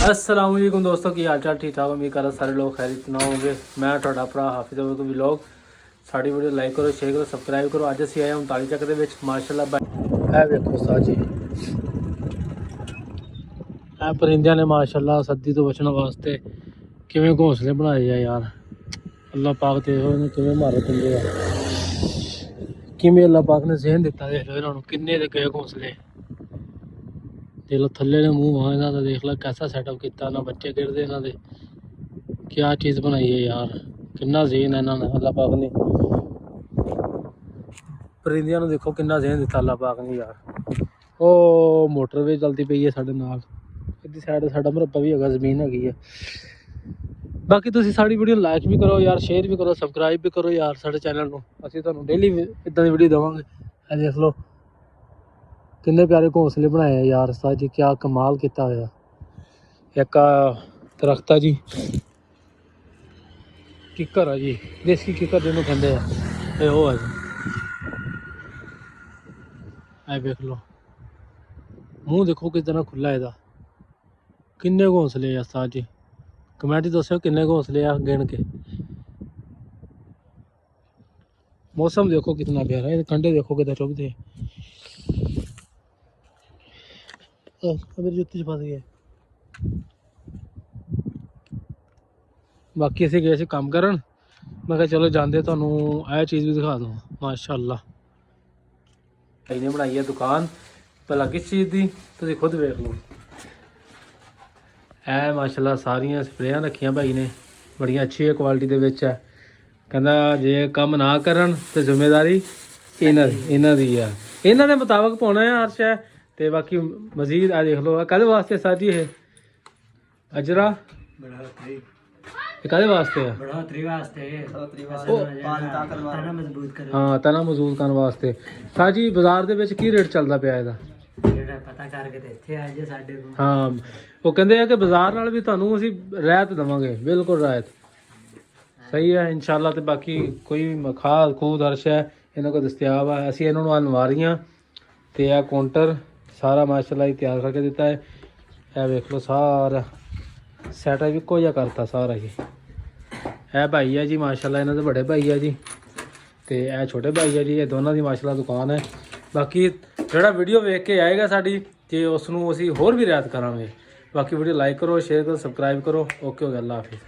अस्सलाम वालेकुम दोस्तों, की हाल चाल? ठीक ठाक, उम्मीद कर सारे लोग खैरियत ना होंगे। मैं ਤੁਹਾਡਾ ਭਰਾ ਹਾਫਿਜ਼ ਅਬੂ ਕੋਈ ਵਲੌਗ। ਸਾਡੀ ਵੀਡੀਓ ਲਾਈਕ ਕਰੋ, ਸ਼ੇਅਰ ਕਰੋ, ਸਬਸਕ੍ਰਾਈਬ ਕਰੋ। ਅੱਜ ਅਸੀਂ ਆਏ ਹਾਂ 39 ਚੱਕ ਦੇ ਵਿੱਚ ਮਾਸ਼ਾਅੱਲਾ। ਇਹ ਵੇਖੋ ਸਾਜੀ, ਇਹ ਪਰਿੰਦਿਆਂ ਨੇ ਮਾਸ਼ਾਅੱਲਾ ਸਰਦੀ ਤੋਂ ਬਚਣ ਵਾਸਤੇ ਕਿਵੇਂ ਘੋਂਸਲੇ ਬਣਾਏ ਆ ਯਾਰ। ਅੱਲਾਹ ਪਾਕ ਤੇ ਉਹਨੂੰ ਕਿਵੇਂ ਮਾਰ ਦਿੰਦੇ ਆ, ਕਿਵੇਂ ਅੱਲਾਹ ਪਾਕ ਨੇ ਜ਼ਿਹਨ ਦਿੱਤਾ। ਦੇਖ ਲਓ ਇਹਨਾਂ ਨੂੰ ਕਿੰਨੇ ਦੇ ਗਏ ਘੋਂਸਲੇ। देख लो थल्ले ने मूँह वहाँ इन्हों का, देख लो कैसा सैटअप किया ना, बच्चे गिरते इन्हों के। क्या चीज़ बनाई है यार, किन्ना ज़हन है इन्होंने अल्लाह पाक ने। परिंदियां नूं देखो किन्ना ज़हन दिता अल्लाह पाक ने यार। ओ मोटर भी चलती पई है साडे नाल, इधर साइड साडा मरब्बा भी हैगा, जमीन हैगी है। बाकी तुसीं साडी वीडियो लाइक भी करो यार, शेयर भी करो, सबसक्राइब भी करो यार साडे चैनल नूं। असीं तुहानूं डेली इदां दी वीडियो देवांगे। आ देख लो किन्ने प्यारे घोंसले बनाए यार उस्ताद जी, क्या कमाल किया होया। एक दरख्त है जी, किकर है जी, देसी किकर जिन्हों कहते हैं, ये वो है जी। ऐ देख लो मूँह देखो किस तरह खुला है, किन्ने घोंसले है उस्ताद जी। कमेंट दसो किन्ने घोंसले आ गिन के। मौसम देखो कितना प्यारा है, कंडे देखो कितना चुभते हैं। मेरी जुत्ती च फस गया। बाकी असीं गए काम करन, मैं कहा चलो जाते तुहानूं यह चीज़ भी दिखा दूँ। माशाअल्लाह भाई ने बनाई है दुकान, भला किस चीज़ की तुसीं खुद वेख लो। ऐ माशाअल्लाह सारियां स्प्रेयां रखियां भाई ने, बड़ियां अच्छी क्वालिटी दे विच है। कहंदा जे काम ना करन तो जिम्मेदारी इन्हां दी है, इन्हां दे मुताबिक पाउणा है हर शै। ते बाकी मजीद आ देख लो कदे वास्ते सर जी, ये अजरा कदे वास्ते है? हाँ तना मजबूत करने वास्ते। सर जी बाजार दे विच की रेट चलदा पिया इहदा? हाँ वो कहते हैं कि बाजार नाल भी तुहानूं असीं रियायत देवांगे, बिल्कुल रियायत। सही है इंशाअल्लाह। तो बाकी कोई खाद खूद हर शै इन्हां कोल दस्तियाब है। असीं इन्हां नूं अलमारियां ते आ काउंटर सारा माशाअल्लाह तैयार करके दिता है। यह वेख लो सारा सैटअप इक्को जिहा करता सारा ही। यह भाई है जी माशाअल्लाह, इन्हां दे बड़े भाई है जी, ते यह छोटे भाई है जी। ये दोनों की माशाअल्लाह दुकान है। बाकी जिहड़ा वीडियो वेख के आएगा साडी ते उसनूं असीं होर भी रियायत करांगे। बाकी वीडियो लाइक करो, शेयर करो, सबसक्राइब करो। ओके हो गया, अल्लाह हाफिज़।